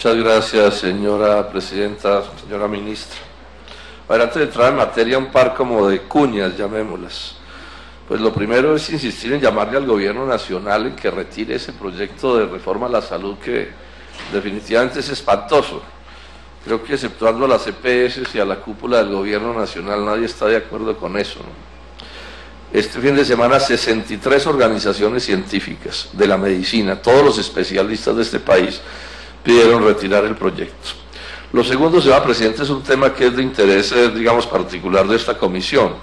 Muchas gracias, señora presidenta, señora ministra. A ver, antes de entrar en materia, un par como de cuñas, llamémoslas. Pues lo primero es insistir en llamarle al gobierno nacional en que retire ese proyecto de reforma a la salud que definitivamente es espantoso. Creo que exceptuando a las EPS y a la cúpula del gobierno nacional, nadie está de acuerdo con eso, ¿no? Este fin de semana 63 organizaciones científicas de la medicina, todos los especialistas de este país, pidieron retirar el proyecto. Lo segundo, señora Presidenta, es un tema que es de interés, digamos, particular de esta comisión,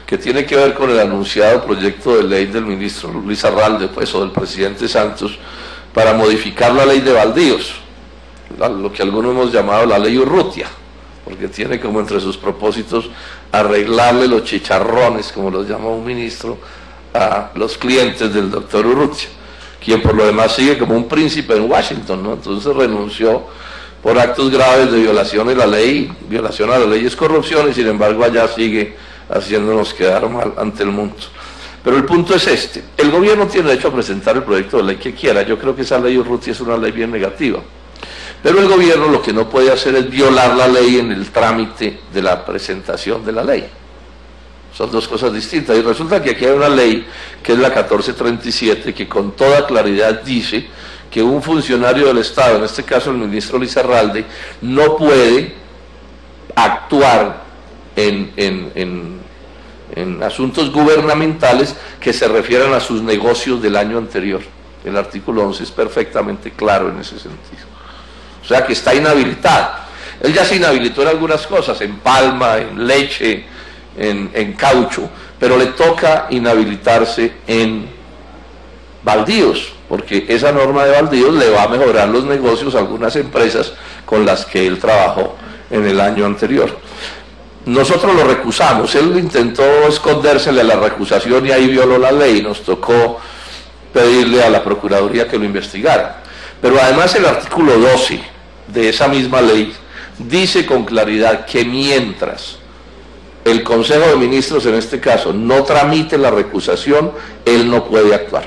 que tiene que ver con el anunciado proyecto de ley del ministro Luis Arralde, pues, o del presidente Santos, para modificar la ley de baldíos, lo que algunos hemos llamado la ley Urrutia, porque tiene como entre sus propósitos arreglarle los chicharrones, como los llama un ministro, a los clientes del doctor Urrutia, quien por lo demás sigue como un príncipe en Washington, ¿no? Entonces renunció por actos graves de violación de la ley, violación a la ley es corrupción, y sin embargo allá sigue haciéndonos quedar mal ante el mundo. Pero el punto es este: el gobierno tiene derecho a presentar el proyecto de ley que quiera. Yo creo que esa ley Urrutia es una ley bien negativa. Pero el gobierno lo que no puede hacer es violar la ley en el trámite de la presentación de la ley. Son dos cosas distintas. Y resulta que aquí hay una ley, que es la 1437, que con toda claridad dice que un funcionario del Estado, en este caso el ministro Luis Arralde, no puede actuar en asuntos gubernamentales que se refieran a sus negocios del año anterior. El artículo 11 es perfectamente claro en ese sentido. O sea que está inhabilitado. Él ya se inhabilitó en algunas cosas, en palma, en leche, en caucho, pero le toca inhabilitarse en baldíos, porque esa norma de baldíos le va a mejorar los negocios a algunas empresas con las que él trabajó en el año anterior. Nosotros lo recusamos, él intentó escondérsele a la recusación y ahí violó la ley, nos tocó pedirle a la Procuraduría que lo investigara. Pero además el artículo 12 de esa misma ley dice con claridad que mientras el Consejo de Ministros, en este caso, no tramite la recusación, él no puede actuar.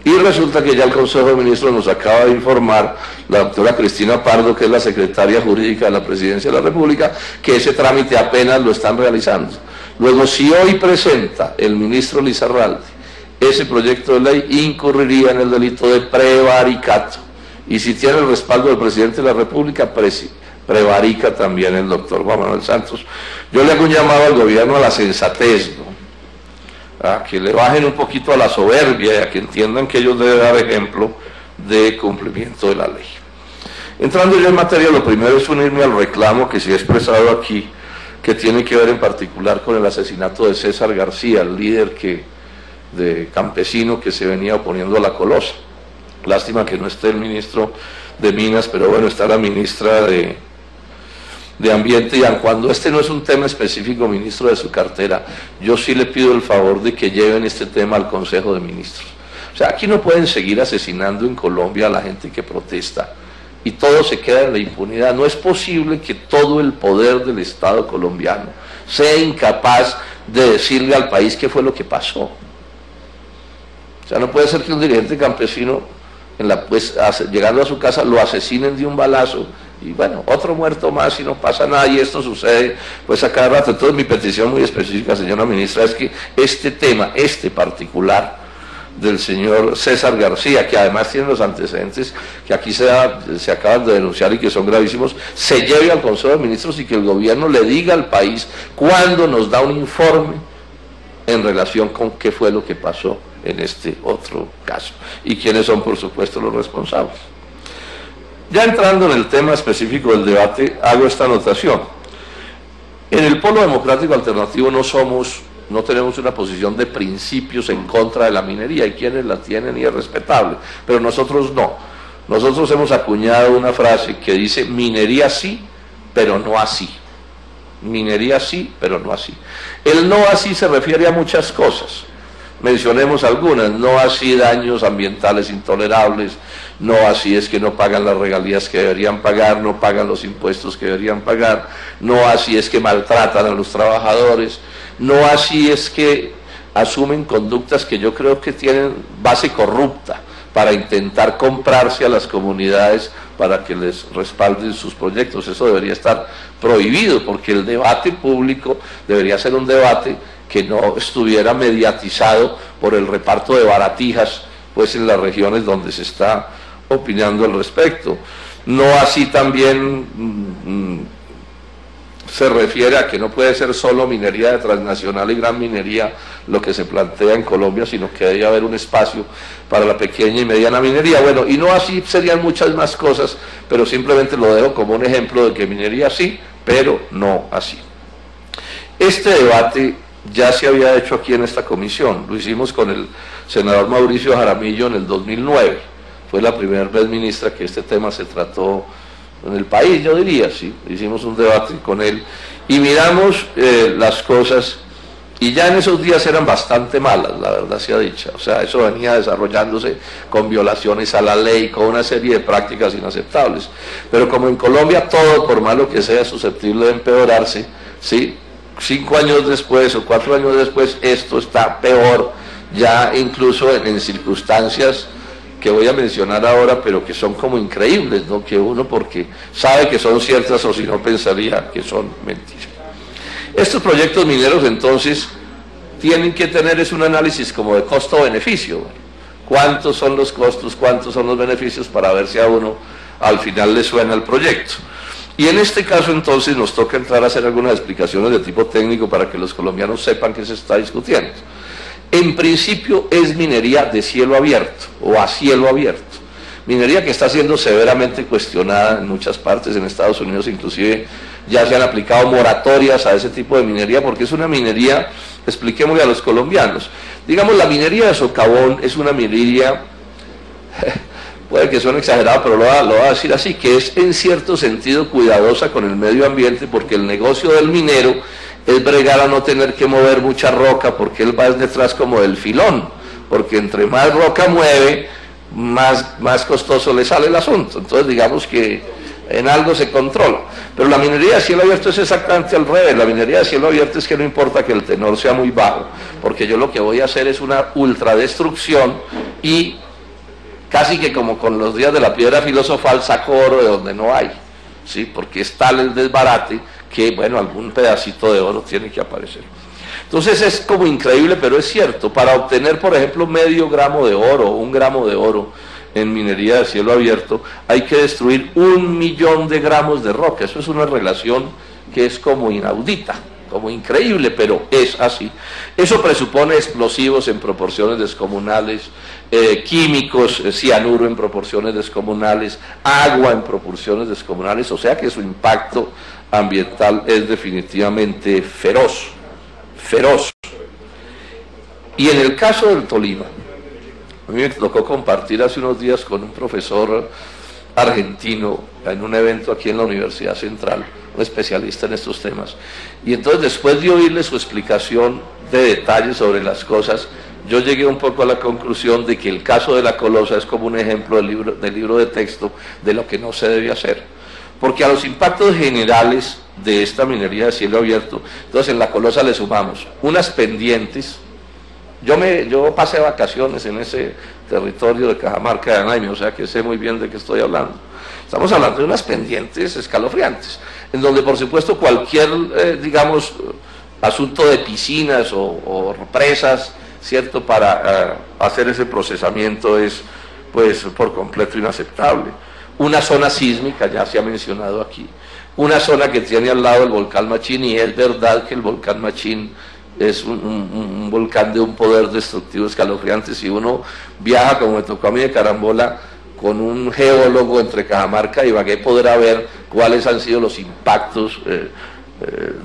Y resulta que ya el Consejo de Ministros nos acaba de informar, la doctora Cristina Pardo, que es la secretaria jurídica de la Presidencia de la República, que ese trámite apenas lo están realizando. Luego, si hoy presenta el ministro Luis Arralde ese proyecto de ley, incurriría en el delito de prevaricato. Y si tiene el respaldo del presidente de la República, prevarica también el doctor Juan Manuel Santos. Yo le hago un llamado al gobierno a la sensatez, ¿no? A que le bajen un poquito a la soberbia y a que entiendan que ellos deben dar ejemplo de cumplimiento de la ley. Entrando ya en materia, lo primero es unirme al reclamo que se ha expresado aquí, que tiene que ver en particular con el asesinato de César García, el líder de campesino que se venía oponiendo a la Colosa. Lástima que no esté el ministro de Minas, pero bueno, está la ministra de Ambiente, y aun cuando este no es un tema específico, ministro, de su cartera, yo sí le pido el favor de que lleven este tema al Consejo de Ministros. O sea, aquí no pueden seguir asesinando en Colombia a la gente que protesta y todo se queda en la impunidad. No es posible que todo el poder del Estado colombiano sea incapaz de decirle al país qué fue lo que pasó. O sea, no puede ser que un dirigente campesino, llegando a su casa, lo asesinen de un balazo y bueno, otro muerto más y no pasa nada, y esto sucede pues a cada rato. Entonces mi petición muy específica, señora ministra, es que este tema, este particular del señor César García, que además tiene los antecedentes que aquí se acaban de denunciar y que son gravísimos, se lleve al Consejo de Ministros y que el gobierno le diga al país cuándo nos da un informe en relación con qué fue lo que pasó en este otro caso y quiénes son, por supuesto, los responsables. Ya entrando en el tema específico del debate, hago esta anotación. En el Polo Democrático Alternativo no tenemos una posición de principios en contra de la minería, hay quienes la tienen y es respetable, pero nosotros no. Nosotros hemos acuñado una frase que dice: minería sí, pero no así. Minería sí, pero no así. El no así se refiere a muchas cosas. Mencionemos algunas: no así daños ambientales intolerables, no así es que no pagan las regalías que deberían pagar, no pagan los impuestos que deberían pagar, no así es que maltratan a los trabajadores, no así es que asumen conductas que yo creo que tienen base corrupta, para intentar comprarse a las comunidades para que les respalden sus proyectos. Eso debería estar prohibido, porque el debate público debería ser un debate que no estuviera mediatizado por el reparto de baratijas pues en las regiones donde se está opinando al respecto. No así también se refiere a que no puede ser solo minería de transnacional y gran minería lo que se plantea en Colombia, sino que debe haber un espacio para la pequeña y mediana minería. Bueno, y no así serían muchas más cosas, pero simplemente lo dejo como un ejemplo de que minería sí, pero no así. Este debate ya se había hecho aquí en esta comisión, lo hicimos con el senador Mauricio Jaramillo en el 2009, fue la primera vez, ministra, que este tema se trató en el país, yo diría, sí, hicimos un debate con él y miramos las cosas, y ya en esos días eran bastante malas, la verdad sea dicha, o sea, eso venía desarrollándose con violaciones a la ley, con una serie de prácticas inaceptables, pero como en Colombia todo, por malo que sea, es susceptible de empeorarse, ¿sí? 5 años después o 4 años después esto está peor, ya incluso en circunstancias que voy a mencionar ahora, pero que son como increíbles, ¿no? Que uno, porque sabe que son ciertas, o si no pensaría que son mentiras. Estos proyectos mineros entonces tienen que tener un análisis como de costo-beneficio. ¿Cuántos son los costos, cuántos son los beneficios, para ver si a uno al final le suena el proyecto? Y en este caso entonces nos toca entrar a hacer algunas explicaciones de tipo técnico para que los colombianos sepan qué se está discutiendo. En principio es minería de cielo abierto o a cielo abierto, minería que está siendo severamente cuestionada en muchas partes. En Estados Unidos inclusive ya se han aplicado moratorias a ese tipo de minería, porque es una minería, expliquémosle a los colombianos, digamos, la minería de socavón es una minería, puede que suene exagerado, pero lo voy a decir así, que es en cierto sentido cuidadosa con el medio ambiente, porque el negocio del minero es bregar a no tener que mover mucha roca, porque él va detrás como del filón, porque entre más roca mueve, más costoso le sale el asunto. Entonces digamos que en algo se controla. Pero la minería de cielo abierto es exactamente al revés. La minería de cielo abierto es que no importa que el tenor sea muy bajo, porque yo lo que voy a hacer es una ultradestrucción, y casi que como con los días de la piedra filosofal saco oro de donde no hay, ¿sí? Porque es tal el desbarate que, bueno, algún pedacito de oro tiene que aparecer. Entonces es como increíble, pero es cierto. Para obtener, por ejemplo, medio gramo de oro o 1 gramo de oro en minería de cielo abierto, hay que destruir 1.000.000 de gramos de roca. Eso es una relación que es como inaudita, como increíble, pero es así. Eso presupone explosivos en proporciones descomunales, químicos, cianuro en proporciones descomunales, agua en proporciones descomunales, o sea que su impacto ambiental es definitivamente feroz, feroz. Y en el caso del Tolima, a mí me tocó compartir hace unos días con un profesor argentino en un evento aquí en la Universidad Central, un especialista en estos temas, y entonces después de oírle su explicación de detalles sobre las cosas, yo llegué un poco a la conclusión de que el caso de la Colosa es como un ejemplo del libro de texto de lo que no se debe hacer, porque a los impactos generales de esta minería de cielo abierto, entonces en la Colosa le sumamos unas pendientes. Yo pasé vacaciones en ese territorio de Cajamarca de Anaime, o sea que sé muy bien de qué estoy hablando. Estamos hablando de unas pendientes escalofriantes, en donde por supuesto cualquier, digamos, asunto de piscinas o presas, ¿cierto?, para hacer ese procesamiento es, pues, por completo inaceptable. Una zona sísmica, ya se ha mencionado aquí, una zona que tiene al lado el volcán Machín, y es verdad que el volcán Machín es un volcán de un poder destructivo escalofriante. Si uno viaja, como me tocó a mí de carambola, con un geólogo entre Cajamarca y Ibagué, podrá ver cuáles han sido los impactos,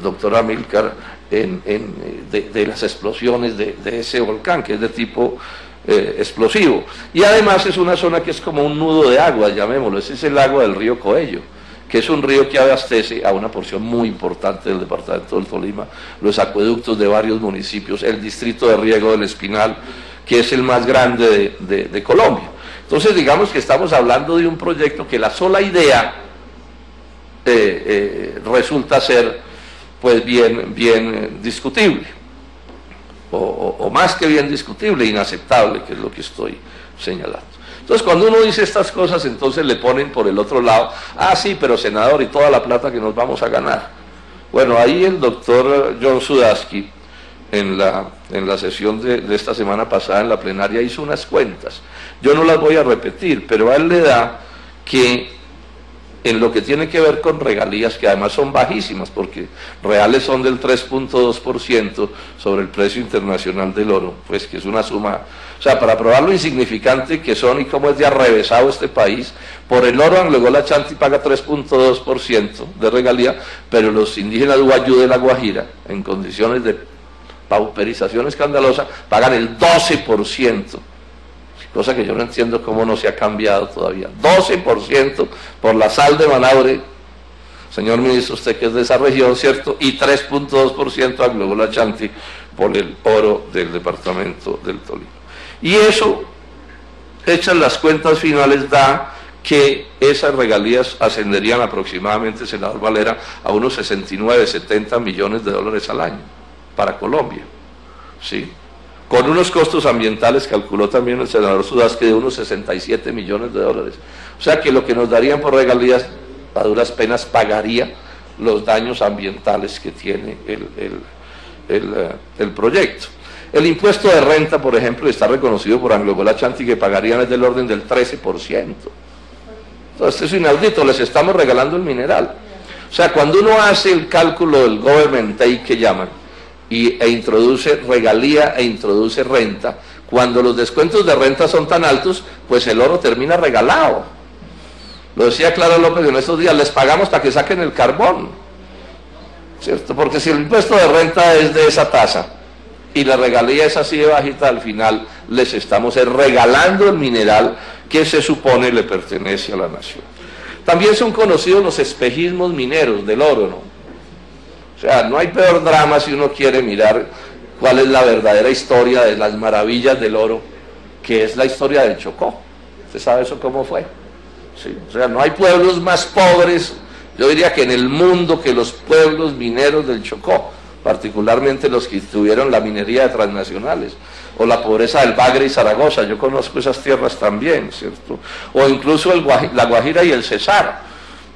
doctor Amílcar, de las explosiones de ese volcán, que es de tipo explosivo. Y además es una zona que es como un nudo de agua, llamémoslo. Ese es el agua del río Coello, que es un río que abastece a una porción muy importante del departamento del Tolima, los acueductos de varios municipios, el distrito de riego del Espinal, que es el más grande de Colombia. Entonces digamos que estamos hablando de un proyecto que la sola idea resulta ser, pues, bien discutible, o más que bien discutible, inaceptable, que es lo que estoy señalando. Entonces, cuando uno dice estas cosas, entonces le ponen por el otro lado, ah, sí, pero senador, y toda la plata que nos vamos a ganar. Bueno, ahí el doctor John Sudaski, en la sesión de esta semana pasada en la plenaria, hizo unas cuentas. Yo no las voy a repetir, pero a él le da que en lo que tiene que ver con regalías, que además son bajísimas, porque reales son del 3.2% sobre el precio internacional del oro, pues que es una suma, o sea, para probar lo insignificante que son y cómo es de arrevesado este país, por el oro Anglo-Angola Ashanti paga 3.2% de regalía, pero los indígenas Guayú de la Guajira, en condiciones de pauperización escandalosa, pagan el 12%. Cosa que yo no entiendo cómo no se ha cambiado todavía. 12% por la sal de Manaure, señor ministro, usted que es de esa región, ¿cierto? Y 3.2% a Anglo-Angola Ashanti por el oro del departamento del Tolima. Y eso, hechas las cuentas finales, da que esas regalías ascenderían aproximadamente, senador Valera, a unos 69, 70 millones de dólares al año para Colombia, ¿sí? Con unos costos ambientales, calculó también el senador Sudaski, de unos 67 millones de dólares. O sea que lo que nos darían por regalías, a duras penas, pagaría los daños ambientales que tiene el proyecto. El impuesto de renta, por ejemplo, está reconocido por Anglo-Angola Ashanti, que pagarían es del orden del 13%. Entonces, esto es inaudito, les estamos regalando el mineral. O sea, cuando uno hace el cálculo del government take que llaman, e introduce regalía e introduce renta, cuando los descuentos de renta son tan altos, pues el oro termina regalado. Lo decía Clara López en estos días, les pagamos para que saquen el carbón, ¿cierto? Porque si el impuesto de renta es de esa tasa y la regalía es así de bajita, al final les estamos regalando el mineral que se supone le pertenece a la nación. También son conocidos los espejismos mineros del oro, ¿no? O sea, no hay peor drama si uno quiere mirar cuál es la verdadera historia de las maravillas del oro, que es la historia del Chocó. ¿Usted sabe eso cómo fue? Sí, o sea, no hay pueblos más pobres, yo diría que en el mundo, que los pueblos mineros del Chocó, particularmente los que tuvieron la minería de transnacionales, o la pobreza del Bagre y Zaragoza, yo conozco esas tierras también, ¿cierto? O incluso la Guajira y el Cesar,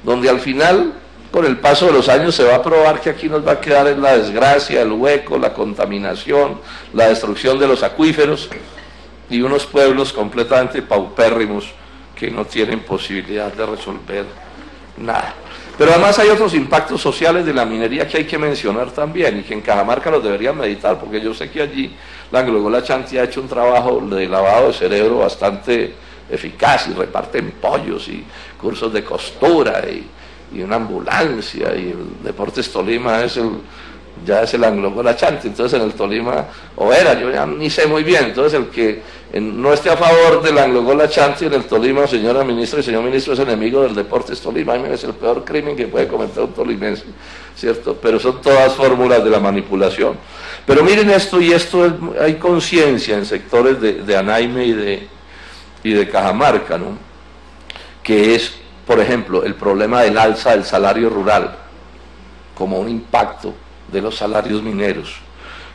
donde al final, con el paso de los años, se va a probar que aquí nos va a quedar en la desgracia, el hueco, la contaminación, la destrucción de los acuíferos y unos pueblos completamente paupérrimos que no tienen posibilidad de resolver nada. Pero además hay otros impactos sociales de la minería que hay que mencionar también y que en Cajamarca los deberían meditar, porque yo sé que allí la Anglo-Angola Ashanti ha hecho un trabajo de lavado de cerebro bastante eficaz y reparten pollos y cursos de costura y una ambulancia, y el Deportes Tolima ya es el Anglo-Angola Ashanti, entonces en el Tolima, o era, yo ya ni sé muy bien, entonces el que no esté a favor del Anglo-Angola Ashanti en el Tolima, señora ministra y señor ministro, es enemigo del Deportes Tolima. Es el peor crimen que puede cometer un tolimense, ¿cierto? Pero son todas fórmulas de la manipulación. Pero miren esto, y esto hay conciencia en sectores de Anaime y de Cajamarca, ¿no? Que es, por ejemplo, el problema del alza del salario rural como un impacto de los salarios mineros,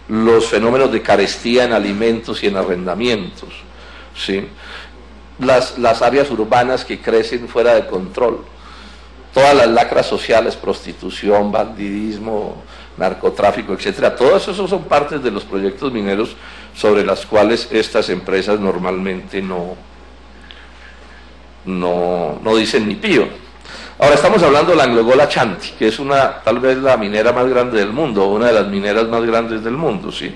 los fenómenos de carestía en alimentos y en arrendamientos, ¿sí? Las áreas urbanas que crecen fuera de control, todas las lacras sociales, prostitución, bandidismo, narcotráfico, etcétera, todos esos son partes de los proyectos mineros sobre las cuales estas empresas normalmente no dicen ni pío. Ahora estamos hablando de la Anglo-Angola Ashanti, que es tal vez la minera más grande del mundo, una de las mineras más grandes del mundo, ¿sí?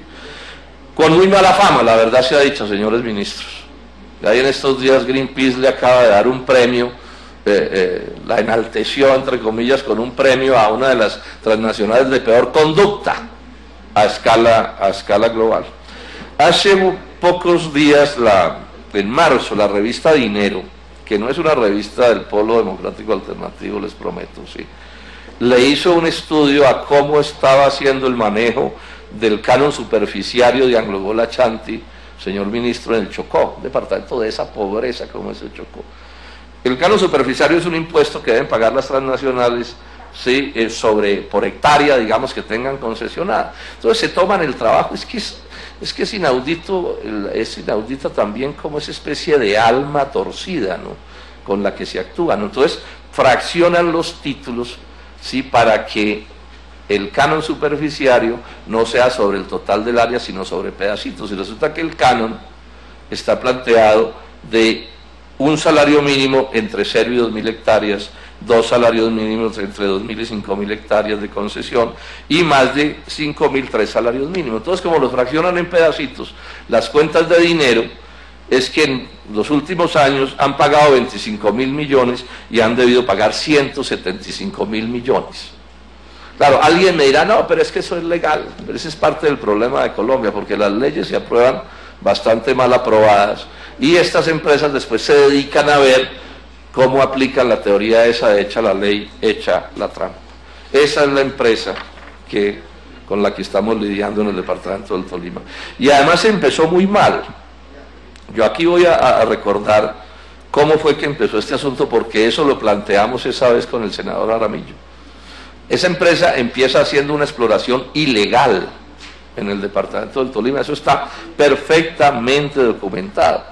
Con muy mala fama, la verdad se ha dicho, señores ministros. Y ahí en estos días Greenpeace le acaba de dar un premio, la enalteció, entre comillas, con un premio a una de las transnacionales de peor conducta a escala global. Hace pocos días, en marzo, la revista Dinero, que no es una revista del Polo Democrático Alternativo, les prometo, sí, le hizo un estudio a cómo estaba haciendo el manejo del canon superficiario de Anglo-Angola Ashanti, señor ministro, en el Chocó, un departamento de esa pobreza como es el Chocó. El canon superficiario es un impuesto que deben pagar las transnacionales, sí, por hectárea, digamos, que tengan concesionada. Entonces se toman el trabajo, es que es que es inaudita también como esa especie de alma torcida, ¿no?, con la que se actúa, ¿no? Entonces fraccionan los títulos, ¿sí?, para que el canon superficiario no sea sobre el total del área, sino sobre pedacitos. Y resulta que el canon está planteado de un salario mínimo entre 0 y 2.000 hectáreas, 2 salarios mínimos entre 2.000 y 5.000 hectáreas de concesión, y más de 5.000, 3 salarios mínimos. Entonces, como los fraccionan en pedacitos, las cuentas de dinero es que en los últimos años han pagado 25.000 millones y han debido pagar 175.000 millones. Claro, alguien me dirá, no, pero es que eso es legal, pero ese es parte del problema de Colombia, porque las leyes se aprueban bastante mal aprobadas, y estas empresas después se dedican a ver cómo aplican la teoría esa de hecha la ley, hecha la trampa. Esa es la empresa con la que estamos lidiando en el departamento del Tolima. Y además empezó muy mal. Yo aquí voy a recordar cómo fue que empezó este asunto, porque eso lo planteamos esa vez con el senador Aramillo. Esa empresa empieza haciendo una exploración ilegal en el departamento del Tolima, eso está perfectamente documentado,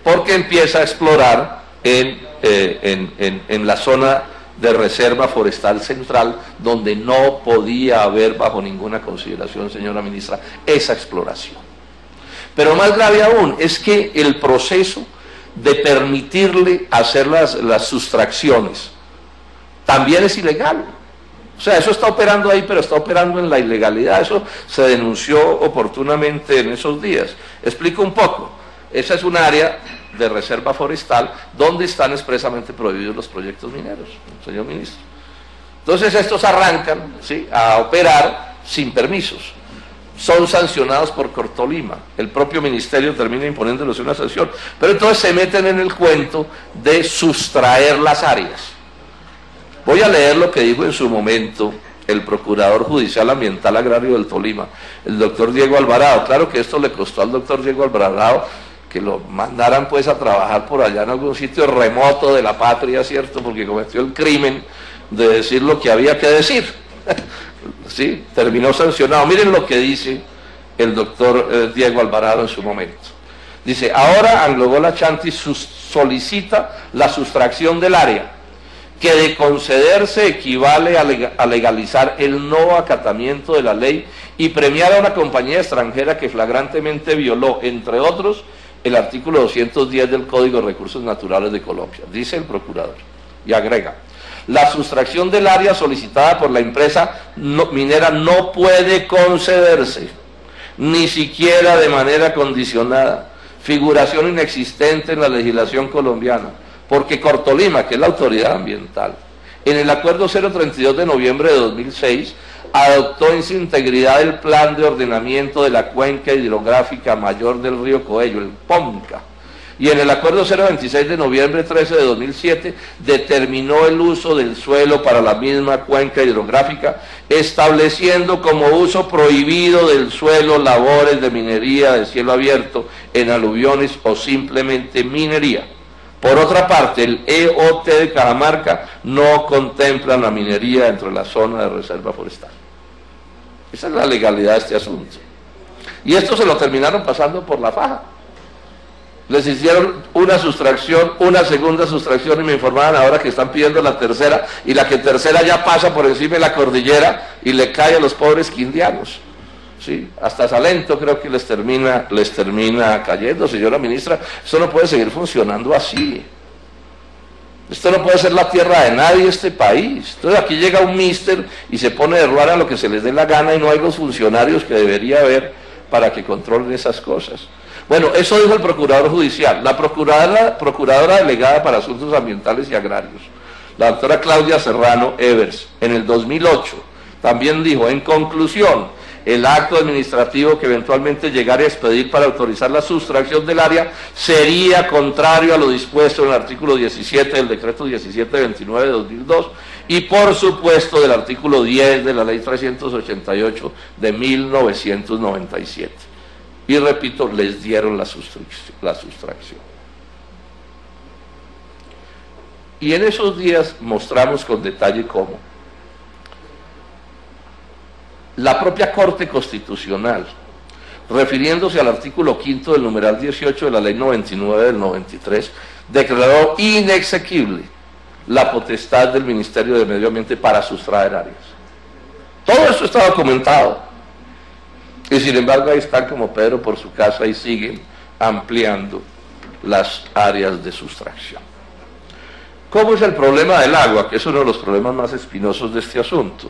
porque empieza a explorar en la zona de reserva forestal central, donde no podía haber bajo ninguna consideración, señora ministra, esa exploración. Pero más grave aún es que el proceso de permitirle hacer las sustracciones también es ilegal. O sea, eso está operando ahí, pero está operando en la ilegalidad. Eso se denunció oportunamente en esos días. Explico un poco. Esa es un área de reserva forestal donde están expresamente prohibidos los proyectos mineros, señor ministro. Entonces estos arrancan, ¿sí?, a operar sin permisos. Son sancionados por Cortolima. El propio ministerio termina imponiéndoles una sanción. Pero entonces se meten en el cuento de sustraer las áreas. Voy a leer lo que dijo en su momento el Procurador Judicial Ambiental Agrario del Tolima, el doctor Diego Alvarado. Claro que esto le costó al doctor Diego Alvarado que lo mandaran pues a trabajar por allá en algún sitio remoto de la patria, ¿cierto?, porque cometió el crimen de decir lo que había que decir. Sí, terminó sancionado. Miren lo que dice el doctor Diego Alvarado en su momento. Dice: ahora Anglo-Gold Ashanti solicita la sustracción del área, que de concederse equivale a legalizar el no acatamiento de la ley y premiar a una compañía extranjera que flagrantemente violó, entre otros, el artículo 210 del Código de Recursos Naturales de Colombia, dice el procurador, y agrega: la sustracción del área solicitada por la empresa minera no puede concederse, ni siquiera de manera condicionada, figuración inexistente en la legislación colombiana, porque Cortolima, que es la autoridad ambiental, en el acuerdo 032 de noviembre de 2006, adoptó en su integridad el plan de ordenamiento de la cuenca hidrográfica mayor del río Coello, el POMCA, y en el acuerdo 026 de noviembre 13 de 2007 determinó el uso del suelo para la misma cuenca hidrográfica, estableciendo como uso prohibido del suelo labores de minería de cielo abierto en aluviones o simplemente minería. Por otra parte, el EOT de Cajamarca no contempla la minería dentro de la zona de reserva forestal. Esa es la legalidad de este asunto. Y esto se lo terminaron pasando por la faja. Les hicieron una sustracción, una segunda sustracción, y me informaban ahora que están pidiendo la tercera, y la que tercera ya pasa por encima de la cordillera y le cae a los pobres quindianos. Sí, hasta Salento creo que les termina cayendo. Señora ministra, esto no puede seguir funcionando así. Esto no puede ser la tierra de nadie, este país. Entonces aquí llega un mister y se pone de ruar a lo que se les dé la gana, y no hay los funcionarios que debería haber para que controlen esas cosas. Bueno, eso dijo el Procurador Judicial. La Procuradora Delegada para Asuntos Ambientales y Agrarios, la doctora Claudia Serrano Evers, en el 2008, también dijo: en conclusión, el acto administrativo que eventualmente llegara a expedir para autorizar la sustracción del área sería contrario a lo dispuesto en el artículo 17 del decreto 1729 de 2002 y por supuesto del artículo 10 de la ley 388 de 1997. Y repito, les dieron la sustracción. Y en esos días mostramos con detalle cómo la propia Corte Constitucional refiriéndose al artículo 5 del numeral 18 de la ley 99 del 93, declaró inexequible la potestad del Ministerio de Medio Ambiente para sustraer áreas. Todo esto está documentado. Y sin embargo ahí están como Pedro por su casa y siguen ampliando las áreas de sustracción. ¿Cómo es el problema del agua? Que es uno de los problemas más espinosos de este asunto.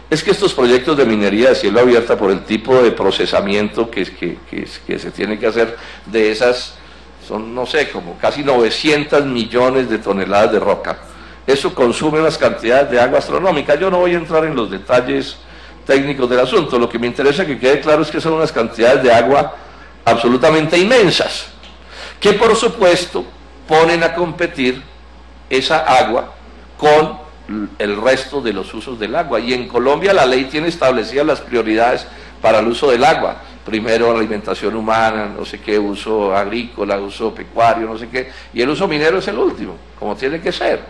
Es que estos proyectos de minería de cielo abierto, por el tipo de procesamiento que se tiene que hacer de esas, son, no sé, como casi 900 millones de toneladas de roca. Eso consume unas cantidades de agua astronómicas. Yo no voy a entrar en los detalles técnicos del asunto. Lo que me interesa que quede claro es que son unas cantidades de agua absolutamente inmensas, que por supuesto ponen a competir esa agua con el resto de los usos del agua. Y en Colombia la ley tiene establecidas las prioridades para el uso del agua. Primero alimentación humana, no sé qué, uso agrícola, uso pecuario, no sé qué, y el uso minero es el último, como tiene que ser.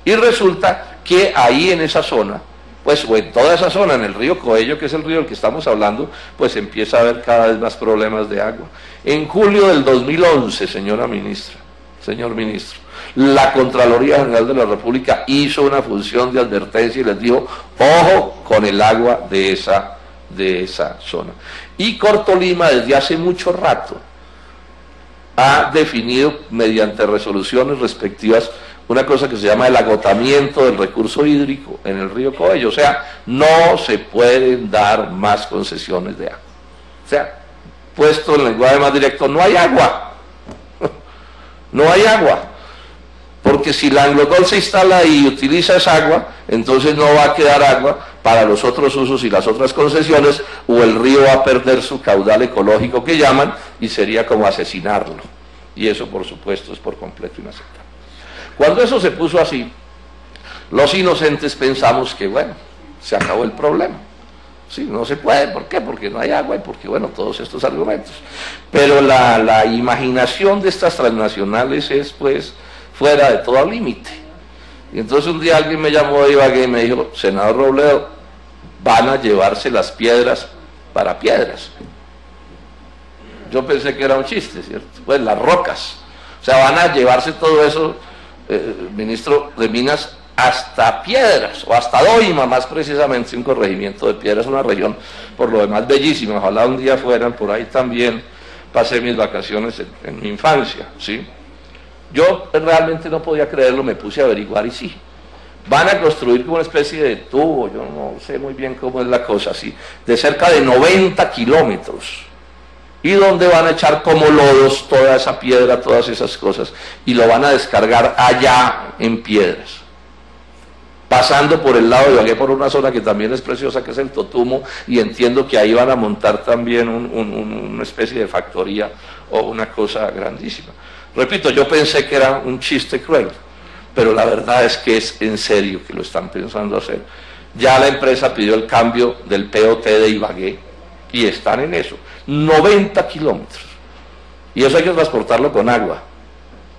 Y resulta que ahí en esa zona, pues, o en toda esa zona, en el río Coello, que es el río del que estamos hablando, pues empieza a haber cada vez más problemas de agua. En julio del 2011, señora ministra, señor ministro, la Contraloría General de la República hizo una función de advertencia y les dijo, ojo con el agua de esa zona. Y Cortolima desde hace mucho rato ha definido mediante resoluciones respectivas una cosa que se llama el agotamiento del recurso hídrico en el río Coello. O sea, no se pueden dar más concesiones de agua. O sea, puesto en lenguaje más directo, no hay agua. No hay agua. Porque si la Anglogol se instala y utiliza esa agua, entonces no va a quedar agua para los otros usos y las otras concesiones, o el río va a perder su caudal ecológico que llaman, y sería como asesinarlo. Y eso, por supuesto, es por completo inaceptable. Cuando eso se puso así, los inocentes pensamos que, bueno, se acabó el problema. Sí, no se puede, ¿por qué? Porque no hay agua y porque, bueno, todos estos argumentos. Pero la imaginación de estas transnacionales es, pues, fuera de todo límite. Y entonces un día alguien me llamó de Ibagué y me dijo, senador Robledo, van a llevarse las piedras para piedras. Yo pensé que era un chiste, ¿cierto? Pues las rocas. O sea, van a llevarse todo eso, ministro de Minas, hasta Piedras, o hasta Doima, más precisamente, un corregimiento de Piedras, una región por lo demás bellísima. Ojalá un día fueran, por ahí también pasé mis vacaciones en mi infancia, ¿sí? Yo realmente no podía creerlo, me puse a averiguar y sí. Van a construir como una especie de tubo, yo no sé muy bien cómo es la cosa, así, de cerca de 90 kilómetros. Y donde van a echar como lodos toda esa piedra, todas esas cosas, y lo van a descargar allá en Piedras. Pasando por el lado de Ibagué, por una zona que también es preciosa, que es el Totumo, y entiendo que ahí van a montar también una especie de factoría o una cosa grandísima. Repito, yo pensé que era un chiste cruel, pero la verdad es que es en serio que lo están pensando hacer. Ya la empresa pidió el cambio del POT de Ibagué y están en eso. 90 kilómetros. Y eso hay que transportarlo con agua.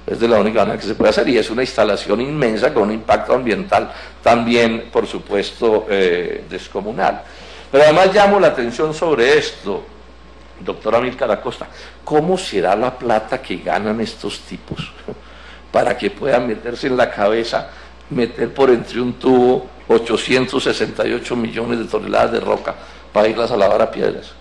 Es de la única manera que se puede hacer y es una instalación inmensa con un impacto ambiental también, por supuesto, descomunal. Pero además llamo la atención sobre esto, doctora Amílcar Acosta, ¿cómo será la plata que ganan estos tipos para que puedan meterse en la cabeza, meter por entre un tubo 868 millones de toneladas de roca para irlas a lavar a Piedras?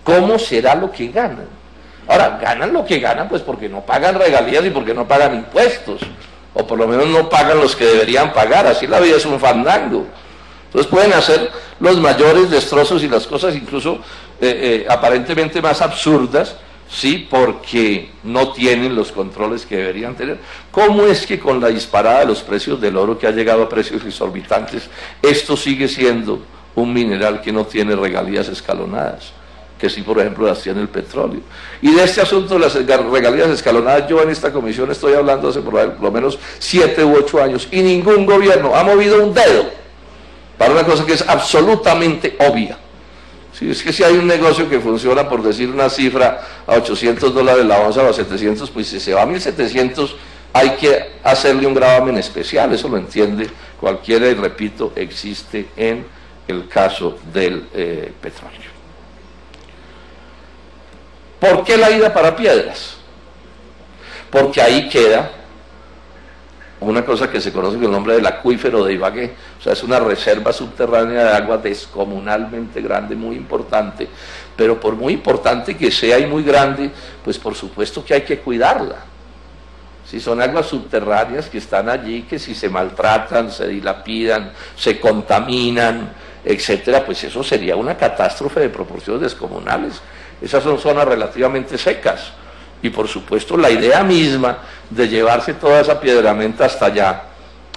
¿Cómo será lo que ganan? Ahora, ganan lo que ganan pues porque no pagan regalías y porque no pagan impuestos, o por lo menos no pagan los que deberían pagar, así la vida es un fandango. Entonces pueden hacer los mayores destrozos y las cosas incluso aparentemente más absurdas, sí, porque no tienen los controles que deberían tener. ¿Cómo es que con la disparada de los precios del oro, que ha llegado a precios exorbitantes, esto sigue siendo un mineral que no tiene regalías escalonadas? Que sí, por ejemplo, las tiene el petróleo. Y de este asunto de las regalías escalonadas, yo en esta comisión estoy hablando hace por lo menos 7 u 8 años, y ningún gobierno ha movido un dedo para una cosa que es absolutamente obvia. Sí, es que si hay un negocio que funciona, por decir una cifra, a $800 la onza o a 700, pues si se va a 1700, hay que hacerle un gravamen especial. Eso lo entiende cualquiera y, repito, existe en el caso del petróleo. ¿Por qué la ida para Piedras? Porque ahí queda una cosa que se conoce con el nombre del acuífero de Ibagué, o sea, es una reserva subterránea de agua descomunalmente grande, muy importante, pero por muy importante que sea y muy grande, pues por supuesto que hay que cuidarla. Si son aguas subterráneas que están allí, que si se maltratan, se dilapidan, se contaminan, etcétera, pues eso sería una catástrofe de proporciones descomunales. Esas son zonas relativamente secas. Y por supuesto la idea misma de llevarse toda esa piedramenta hasta allá,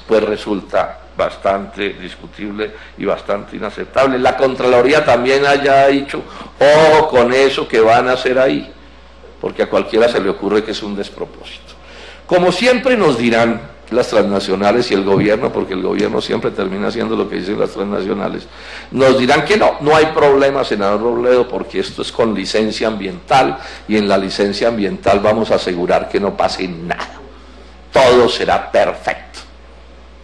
pues resulta bastante discutible y bastante inaceptable. La Contraloría también haya dicho, ojo con eso que van a hacer ahí, porque a cualquiera se le ocurre que es un despropósito. Como siempre nos dirán las transnacionales y el gobierno, porque el gobierno siempre termina haciendo lo que dicen las transnacionales, nos dirán que no hay problema, senador Robledo, porque esto es con licencia ambiental y en la licencia ambiental vamos a asegurar que no pase nada, todo será perfecto.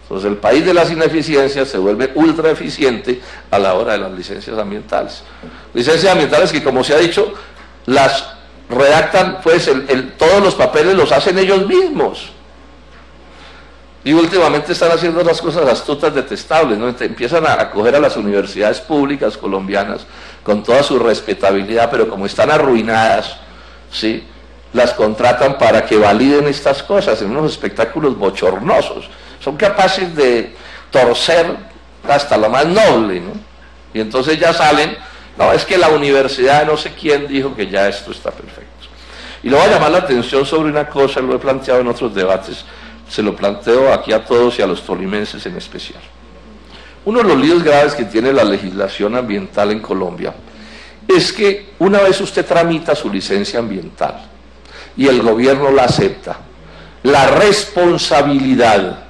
Entonces el país de las ineficiencias se vuelve ultra eficiente a la hora de las licencias ambientales. Licencias ambientales que, como se ha dicho, las redactan, pues todos los papeles los hacen ellos mismos. Y últimamente están haciendo unas cosas astutas, detestables, ¿no? Empiezan a acoger a las universidades públicas colombianas con toda su respetabilidad, pero como están arruinadas, ¿sí?, las contratan para que validen estas cosas en unos espectáculos bochornosos. Son capaces de torcer hasta lo más noble, ¿no? Y entonces ya salen, no, es que la universidad no sé quién dijo que ya esto está perfecto. Y le voy a llamar la atención sobre una cosa, lo he planteado en otros debates, se lo planteo aquí a todos y a los tolimenses en especial. Uno de los líos graves que tiene la legislación ambiental en Colombia es que una vez usted tramita su licencia ambiental y el gobierno la acepta, la responsabilidad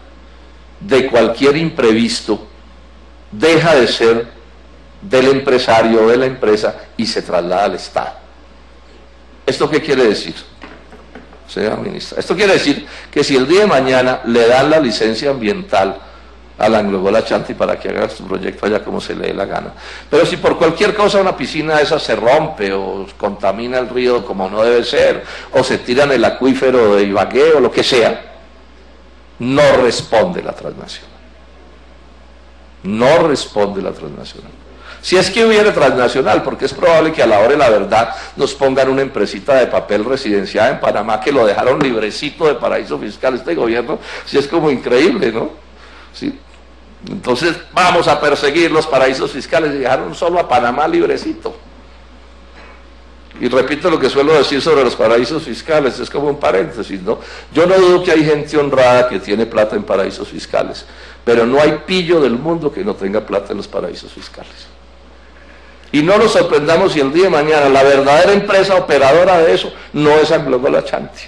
de cualquier imprevisto deja de ser del empresario o de la empresa y se traslada al Estado. ¿Esto qué quiere decir, señora ministra? Esto quiere decir que si el día de mañana le dan la licencia ambiental a la Anglo-Gol Ashanti para que haga su proyecto allá como se le dé la gana, pero si por cualquier cosa una piscina esa se rompe o contamina el río como no debe ser, o se tira en el acuífero de Ibagué o lo que sea, no responde la transnacional. No responde la transnacional. Si es que hubiera transnacional, porque es probable que a la hora de la verdad nos pongan una empresita de papel residenciada en Panamá que lo dejaron librecito de paraíso fiscal este gobierno, si es como increíble, ¿no? ¿Sí? Entonces vamos a perseguir los paraísos fiscales y dejaron solo a Panamá librecito. Y repito lo que suelo decir sobre los paraísos fiscales, es como un paréntesis, ¿no? Yo no dudo que hay gente honrada que tiene plata en paraísos fiscales, pero no hay pillo del mundo que no tenga plata en los paraísos fiscales. Y no nos sorprendamos si el día de mañana la verdadera empresa operadora de eso no es Anglo-Gol Ashanti,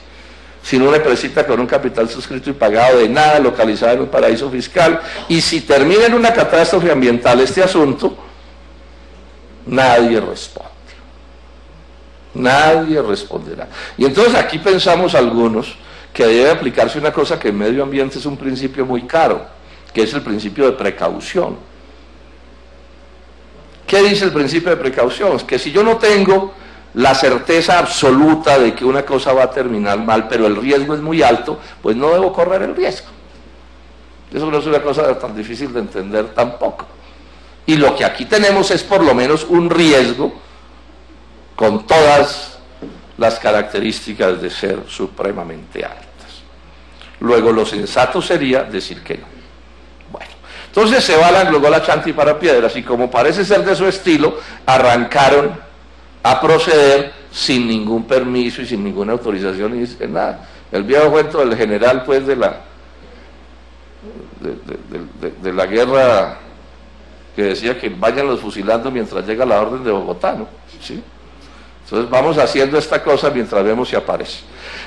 sino una empresita con un capital suscrito y pagado de nada, localizada en un paraíso fiscal, y si termina en una catástrofe ambiental este asunto, nadie responde. Nadie responderá. Y entonces aquí pensamos algunos que debe aplicarse una cosa que en medio ambiente es un principio muy caro, que es el principio de precaución. ¿Qué dice el principio de precaución? Que si yo no tengo la certeza absoluta de que una cosa va a terminar mal, pero el riesgo es muy alto, pues no debo correr el riesgo. Eso no es una cosa tan difícil de entender tampoco. Y lo que aquí tenemos es por lo menos un riesgo con todas las características de ser supremamente altas. Luego lo sensato sería decir que no. Bueno, entonces se va la Anglo-Gol Ashanti para Piedras y como parece ser de su estilo, arrancaron a proceder sin ningún permiso y sin ninguna autorización y dicen nada. El viejo cuento del general, pues, de la guerra, que decía que vayan los fusilando mientras llega la orden de Bogotá, ¿no? ¿Sí? Entonces vamos haciendo esta cosa mientras vemos si aparece.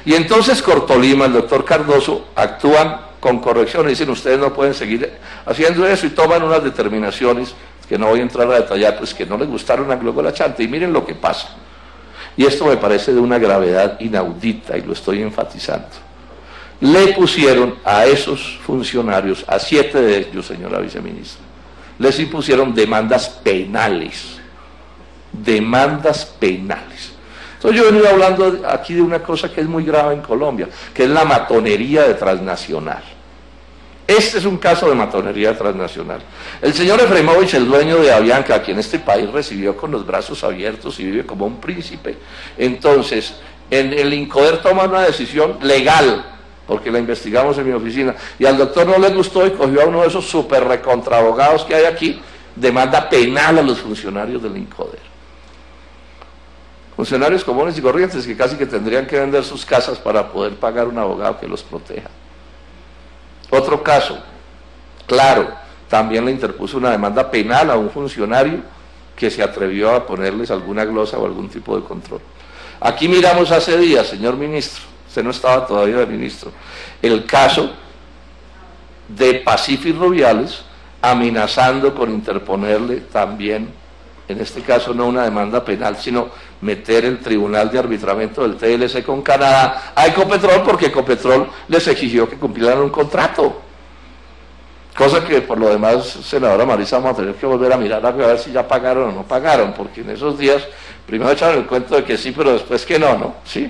Y entonces Cortolima, el doctor Cardoso, actúan con corrección y dicen ustedes no pueden seguir haciendo eso y toman unas determinaciones que no voy a entrar a detallar, pues que no les gustaron a Anglo-Gol Ashanti y miren lo que pasa. Y esto me parece de una gravedad inaudita y lo estoy enfatizando. Le pusieron a esos funcionarios, a 7 de ellos, señora viceministra, les impusieron demandas penales. Demandas penales. Entonces Entonces yo he venido hablando aquí de una cosa que es muy grave en Colombia, que es la matonería de transnacional. Este es un caso de matonería transnacional. El señor Efremovich, el dueño de Avianca, a quien este país recibió con los brazos abiertos y vive como un príncipe, entonces en el INCODER toma una decisión legal, porque la investigamos en mi oficina, y al doctor no le gustó y cogió a uno de esos super recontrabogados que hay aquí, demanda penal a los funcionarios del INCODER. Funcionarios comunes y corrientes que casi que tendrían que vender sus casas para poder pagar un abogado que los proteja. Otro caso, claro, también le interpuso una demanda penal a un funcionario que se atrevió a ponerles alguna glosa o algún tipo de control. Aquí miramos hace días, señor ministro, usted no estaba todavía de ministro, el caso de Pacífico Rubiales amenazando con interponerle también, en este caso no una demanda penal, sino meter el Tribunal de Arbitramiento del TLC con Canadá a Ecopetrol, porque Ecopetrol les exigió que cumplieran un contrato. Cosa que por lo demás, senadora Marisa, vamos a tener que volver a mirar a ver si ya pagaron o no pagaron, porque en esos días primero echaron el cuento de que sí, pero después que no, ¿no? ¿Sí?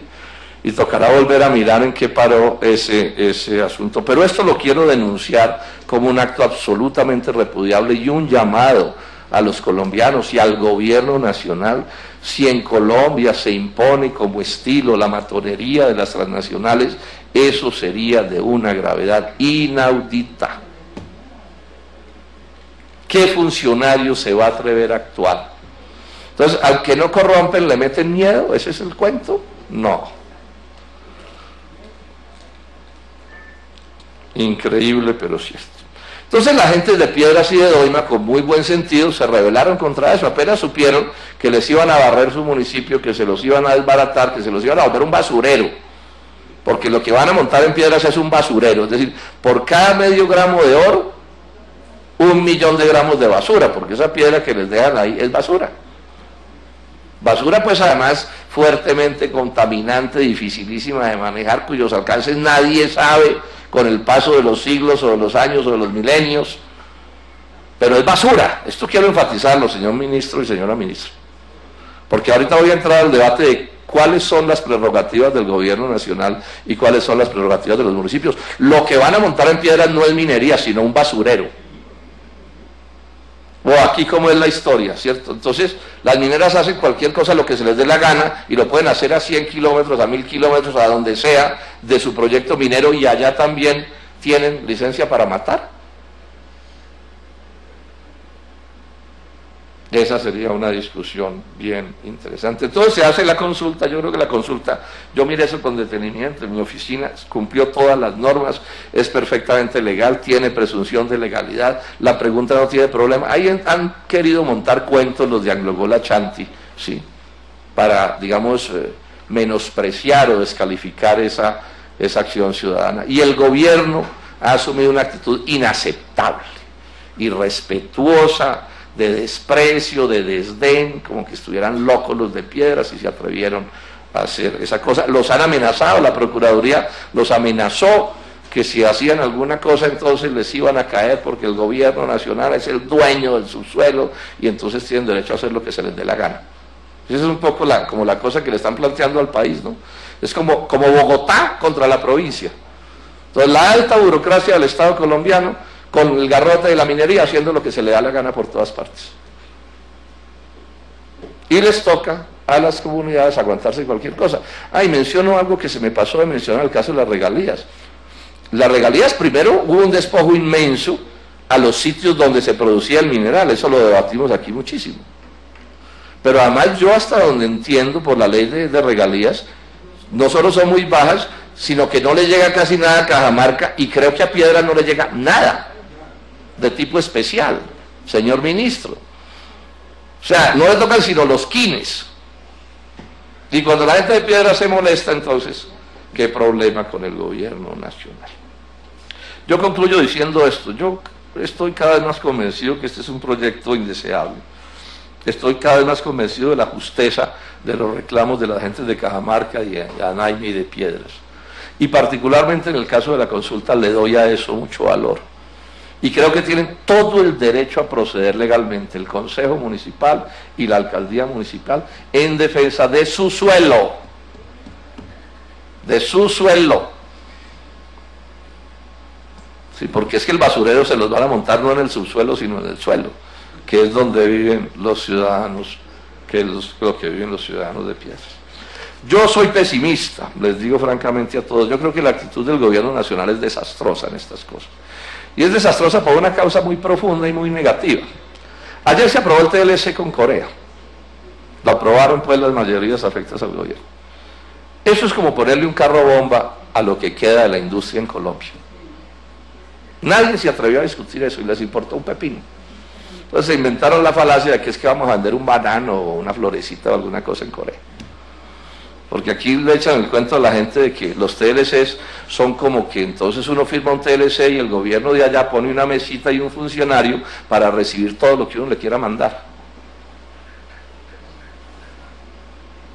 Y tocará volver a mirar en qué paró ese asunto. Pero esto lo quiero denunciar como un acto absolutamente repudiable y un llamado a los colombianos y al gobierno nacional. Si en Colombia se impone como estilo la matonería de las transnacionales, eso sería de una gravedad inaudita. ¿Qué funcionario se va a atrever a actuar? Entonces, al que no corrompen le meten miedo, ¿ese es el cuento? No. Increíble, pero cierto. Entonces la gente de Piedras y de Doima, con muy buen sentido, se rebelaron contra eso. Apenas supieron que les iban a barrer su municipio, que se los iban a desbaratar, que se los iban a volver un basurero. Porque lo que van a montar en Piedras es un basurero. Es decir, por cada medio gramo de oro, 1.000.000 de gramos de basura, porque esa piedra que les dejan ahí es basura. Basura pues además fuertemente contaminante, dificilísima de manejar, cuyos alcances nadie sabe con el paso de los siglos o de los años o de los milenios, pero es basura. Esto quiero enfatizarlo, señor ministro y señora ministra, porque ahorita voy a entrar al debate de cuáles son las prerrogativas del gobierno nacional y cuáles son las prerrogativas de los municipios. Lo que van a montar en Piedras no es minería, sino un basurero. O aquí como es la historia, ¿cierto? Entonces, las mineras hacen cualquier cosa, lo que se les dé la gana, y lo pueden hacer a 100 kilómetros, a 1.000 kilómetros, a donde sea, de su proyecto minero, y allá también tienen licencia para matar. Esa sería una discusión bien interesante. Entonces se hace la consulta. Yo creo que la consulta, yo miré eso con detenimiento en mi oficina, cumplió todas las normas, es perfectamente legal, tiene presunción de legalidad, la pregunta no tiene problema. Ahí han querido montar cuentos los de Anglo-Gola Chanti, ¿sí? Para, digamos, menospreciar o descalificar esa acción ciudadana. Y el gobierno ha asumido una actitud inaceptable, irrespetuosa, de desprecio, de desdén, como que estuvieran locos los de Piedras y se atrevieron a hacer esa cosa. Los han amenazado, la Procuraduría los amenazó que si hacían alguna cosa entonces les iban a caer porque el gobierno nacional es el dueño del subsuelo y entonces tienen derecho a hacer lo que se les dé la gana. Esa es un poco como la cosa que le están planteando al país, ¿no? Es como Bogotá contra la provincia. Entonces la alta burocracia del Estado colombiano con el garrote de la minería haciendo lo que se le da la gana por todas partes. Y les toca a las comunidades aguantarse cualquier cosa. Y menciono algo que se me pasó de mencionar, el caso de las regalías. Las regalías, primero, hubo un despojo inmenso a los sitios donde se producía el mineral, eso lo debatimos aquí muchísimo. Pero además yo hasta donde entiendo por la ley de regalías, no solo son muy bajas, sino que no le llega casi nada a Cajamarca y creo que a Piedras no le llega nada de tipo especial, señor ministro. O sea, no le tocan sino los quines. Y cuando la gente de Piedras se molesta, entonces, ¿qué problema con el gobierno nacional? Yo concluyo diciendo esto. Yo estoy cada vez más convencido que este es un proyecto indeseable. Estoy cada vez más convencido de la justeza de los reclamos de la gente de Cajamarca y de Anaime y de Piedras. Y particularmente en el caso de la consulta le doy a eso mucho valor. Y creo que tienen todo el derecho a proceder legalmente, el Consejo Municipal y la Alcaldía Municipal, en defensa de su suelo. De su suelo. Sí, porque es que el basurero se los van a montar no en el subsuelo, sino en el suelo, que es donde viven los ciudadanos, que es lo que viven los ciudadanos de Piedras. Yo soy pesimista, les digo francamente a todos. Yo creo que la actitud del gobierno nacional es desastrosa en estas cosas. Y es desastrosa por una causa muy profunda y muy negativa. Ayer se aprobó el TLC con Corea. Lo aprobaron pues las mayorías afectas al gobierno. Eso es como ponerle un carro bomba a lo que queda de la industria en Colombia. Nadie se atrevió a discutir eso y les importó un pepino. Entonces se inventaron la falacia de que es que vamos a vender un banano o una florecita o alguna cosa en Corea. Porque aquí le echan el cuento a la gente de que los TLCs son como que entonces uno firma un TLC y el gobierno de allá pone una mesita y un funcionario para recibir todo lo que uno le quiera mandar.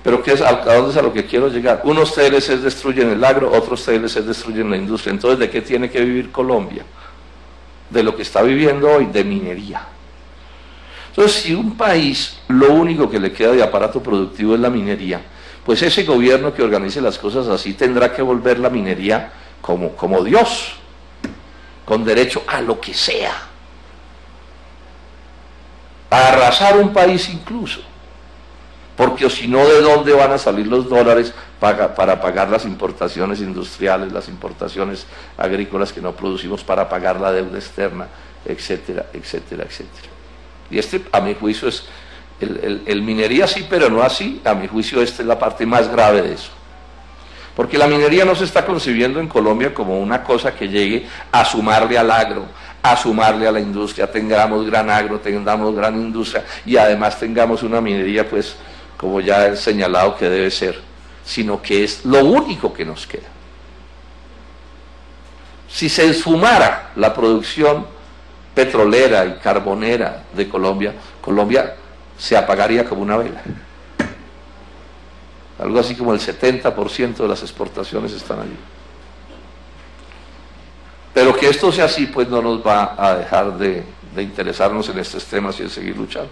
Pero ¿qué es, a dónde es a lo que quiero llegar? Unos TLCs destruyen el agro, otros TLCs destruyen la industria. Entonces, ¿de qué tiene que vivir Colombia? De lo que está viviendo hoy, de minería. Entonces, si un país lo único que le queda de aparato productivo es la minería, pues ese gobierno que organice las cosas así tendrá que volver la minería como Dios, con derecho a lo que sea, a arrasar un país incluso, porque o si no, ¿de dónde van a salir los dólares para pagar las importaciones industriales, las importaciones agrícolas que no producimos, para pagar la deuda externa, etcétera, etcétera, etcétera? Y a mi juicio es el minería sí, pero no así. A mi juicio esta es la parte más grave de eso, porque la minería no se está concibiendo en Colombia como una cosa que llegue a sumarle al agro, a sumarle a la industria, tengamos gran agro, tengamos gran industria y además tengamos una minería, pues como ya he señalado que debe ser, sino que es lo único que nos queda. Si se esfumara la producción petrolera y carbonera de Colombia, Colombia se apagaría como una vela. Algo así como el 70% de las exportaciones están allí. Pero que esto sea así, pues no nos va a dejar de interesarnos en estos temas y en seguir luchando.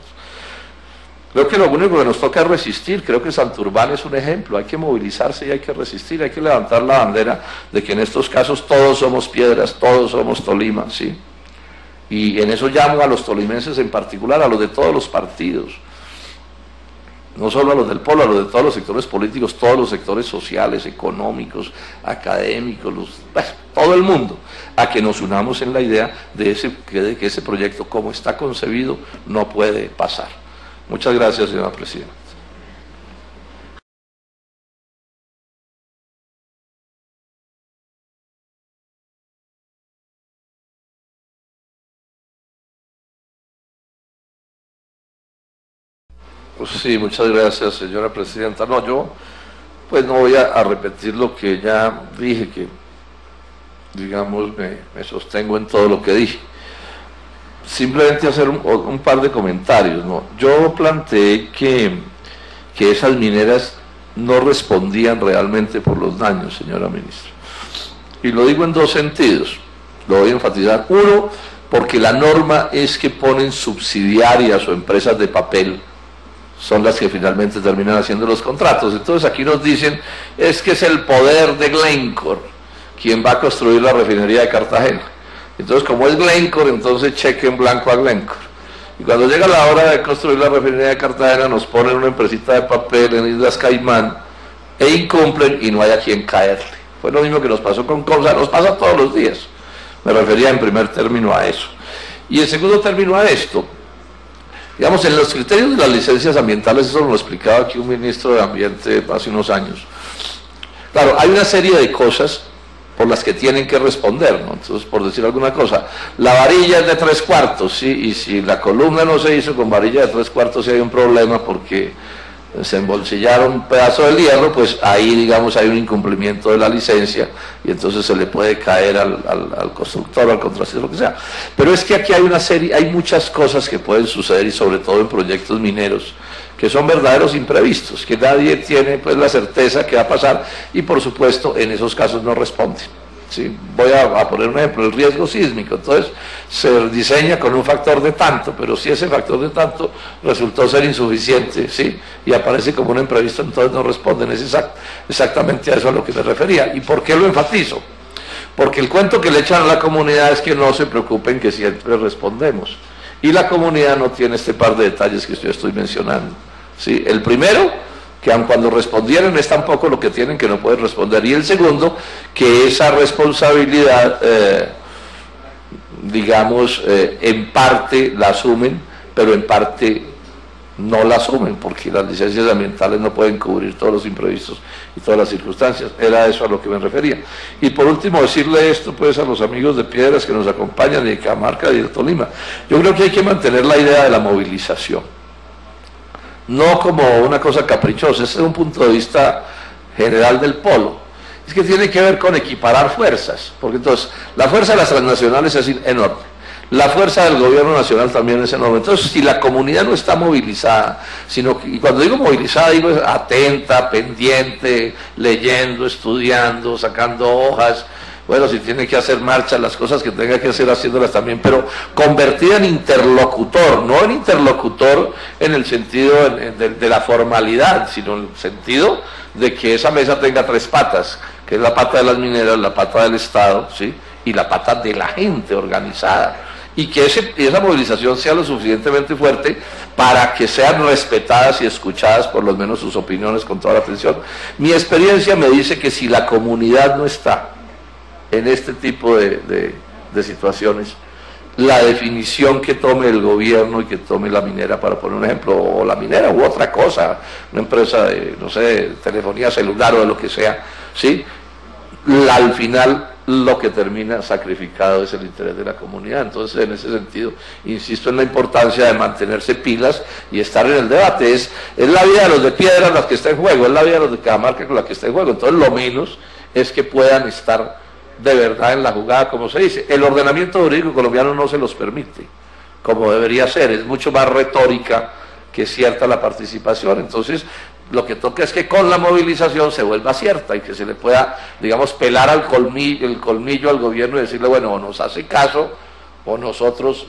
Creo que lo único que nos toca es resistir. Creo que Santurbán es un ejemplo. Hay que movilizarse y hay que resistir. Hay que levantar la bandera de que en estos casos todos somos Piedras, todos somos Tolima, ¿sí? Y en eso llamo a los tolimenses en particular, a los de todos los partidos, no solo a los del polo, a los de todos los sectores políticos, todos los sectores sociales, económicos, académicos, todo el mundo, a que nos unamos en la idea de que ese proyecto, como está concebido, no puede pasar. Muchas gracias, señora presidenta. Pues sí, muchas gracias, señora presidenta. No, yo pues no voy a repetir lo que ya dije, que digamos me sostengo en todo lo que dije. Simplemente hacer un par de comentarios, ¿no? Yo planteé que esas mineras no respondían realmente por los daños, señora ministra. Y lo digo en dos sentidos, lo voy a enfatizar. Uno, porque la norma es que ponen subsidiarias o empresas de papel, son las que finalmente terminan haciendo los contratos. Entonces aquí nos dicen, es que es el poder de Glencore quien va a construir la refinería de Cartagena. Entonces, como es Glencore, entonces cheque en blanco a Glencore. Y cuando llega la hora de construir la refinería de Cartagena, nos ponen una empresita de papel en Islas Caimán e incumplen y no hay a quien caerle. Fue lo mismo que nos pasó con Comsa, nos pasa todos los días. Me refería en primer término a eso. Y en segundo término a esto. Digamos, en los criterios de las licencias ambientales, eso lo explicaba aquí un ministro de Ambiente hace unos años. Claro, hay una serie de cosas por las que tienen que responder, ¿no? Entonces, por decir alguna cosa, la varilla es de 3/4, ¿sí? Y si la columna no se hizo con varilla de 3/4, sí hay un problema porque se embolsillaron un pedazo del hierro, pues ahí, digamos, hay un incumplimiento de la licencia y entonces se le puede caer al constructor, al contratista, lo que sea. Pero es que aquí hay una serie, hay muchas cosas que pueden suceder y sobre todo en proyectos mineros que son verdaderos imprevistos, que nadie tiene pues la certeza que va a pasar y por supuesto en esos casos no responden. ¿sí? Voy a poner un ejemplo, el riesgo sísmico. Entonces se diseña con un factor de tanto, pero si ese factor de tanto resultó ser insuficiente, ¿sí? Y aparece como un imprevisto, entonces no responden. Es exactamente a eso a lo que me refería. ¿Y por qué lo enfatizo? Porque el cuento que le echan a la comunidad es que no se preocupen, que siempre respondemos. Y la comunidad no tiene este par de detalles que yo estoy mencionando, ¿sí? El primero, que aun cuando respondieran es tampoco lo que tienen, que no pueden responder. Y el segundo, que esa responsabilidad, digamos, en parte la asumen, pero en parte no la asumen, porque las licencias ambientales no pueden cubrir todos los imprevistos y todas las circunstancias. Era eso a lo que me refería. Y por último, decirle esto pues a los amigos de Piedras que nos acompañan, y de Cajamarca y de Tolima. Yo creo que hay que mantener la idea de la movilización, no como una cosa caprichosa. Ese es un punto de vista general del polo. Es que tiene que ver con equiparar fuerzas, porque entonces la fuerza de las transnacionales es enorme. La fuerza del gobierno nacional también es enorme. Entonces, si la comunidad no está movilizada, y cuando digo movilizada, digo atenta, pendiente, leyendo, estudiando, sacando hojas, bueno, si tiene que hacer marchas, las cosas que tenga que hacer, haciéndolas también, pero convertida en interlocutor, no en interlocutor en el sentido de la formalidad, sino en el sentido de que esa mesa tenga tres patas, que es la pata de las mineras, la pata del Estado, ¿sí? Y la pata de la gente organizada. Y que esa movilización sea lo suficientemente fuerte para que sean respetadas y escuchadas por lo menos sus opiniones con toda la atención. Mi experiencia me dice que si la comunidad no está en este tipo de situaciones, la definición que tome el gobierno y que tome la minera, para poner un ejemplo, o la minera u otra cosa, una empresa de, no sé, de telefonía celular o de lo que sea, ¿sí? Al final lo que termina sacrificado es el interés de la comunidad. Entonces, en ese sentido, insisto en la importancia de mantenerse pilas y estar en el debate. Es la vida de los de Piedras la que está en juego, es la vida de los de Cajamarca la que está en juego. Entonces, lo menos es que puedan estar de verdad en la jugada, como se dice. El ordenamiento jurídico colombiano no se los permite, como debería ser. Es mucho más retórica que cierta la participación. Entonces, lo que toca es que con la movilización se vuelva cierta y que se le pueda, digamos, pelar el colmillo al gobierno y decirle, bueno, o nos hace caso o nosotros,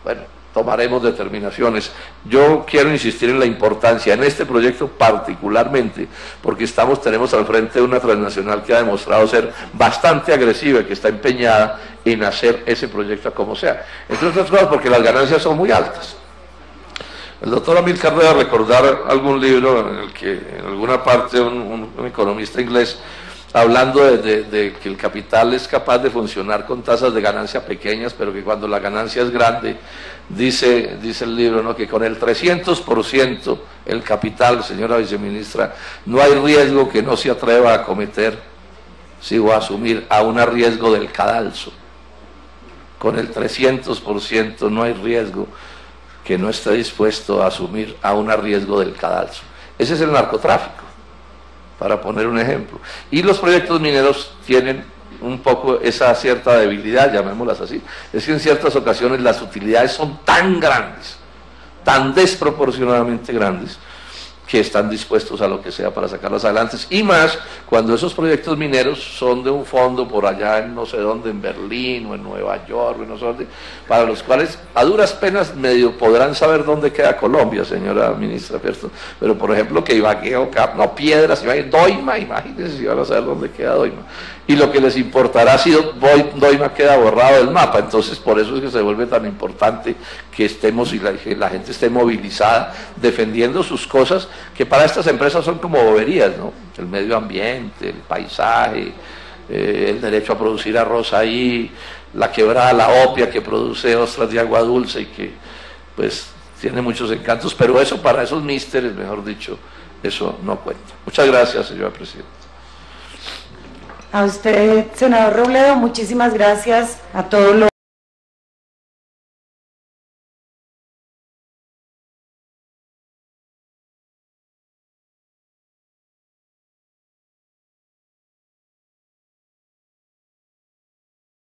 bueno, tomaremos determinaciones. Yo quiero insistir en la importancia en este proyecto particularmente, porque tenemos al frente una transnacional que ha demostrado ser bastante agresiva y que está empeñada en hacer ese proyecto como sea. Entre otras cosas porque las ganancias son muy altas. El doctor Amílcar debe recordar algún libro en el que en alguna parte un economista inglés, hablando de que el capital es capaz de funcionar con tasas de ganancia pequeñas, pero que cuando la ganancia es grande, dice el libro, ¿no?, que con el 300% el capital, señora viceministra, no hay riesgo que no se atreva a cometer, sí, o a asumir, a un riesgo del cadalso. Con el 300% no hay riesgo que no esté dispuesto a asumir a un riesgo del cadalso. Ese es el narcotráfico, para poner un ejemplo. Y los proyectos mineros tienen un poco esa cierta debilidad, llamémoslas así. Es que en ciertas ocasiones las utilidades son tan grandes, tan desproporcionadamente grandes, que están dispuestos a lo que sea para sacarlas adelante, y más cuando esos proyectos mineros son de un fondo por allá en no sé dónde, en Berlín o en Nueva York, no sé dónde, para los cuales a duras penas medio podrán saber dónde queda Colombia, señora ministra, ¿cierto? Pero por ejemplo que Ibagué o Piedras, Doima, imagínense si van a saber dónde queda Doima. Y lo que les importará si Doima queda borrado del mapa. Entonces, por eso es que se vuelve tan importante que estemos y la gente esté movilizada, defendiendo sus cosas, que para estas empresas son como boberías, ¿no? El medio ambiente, el paisaje, el derecho a producir arroz ahí, la quebrada La Opia, que produce ostras de agua dulce y que, pues, tiene muchos encantos, pero eso para esos místeres, mejor dicho, eso no cuenta. Muchas gracias, señora presidenta. A usted, senador Robledo, muchísimas gracias a todos los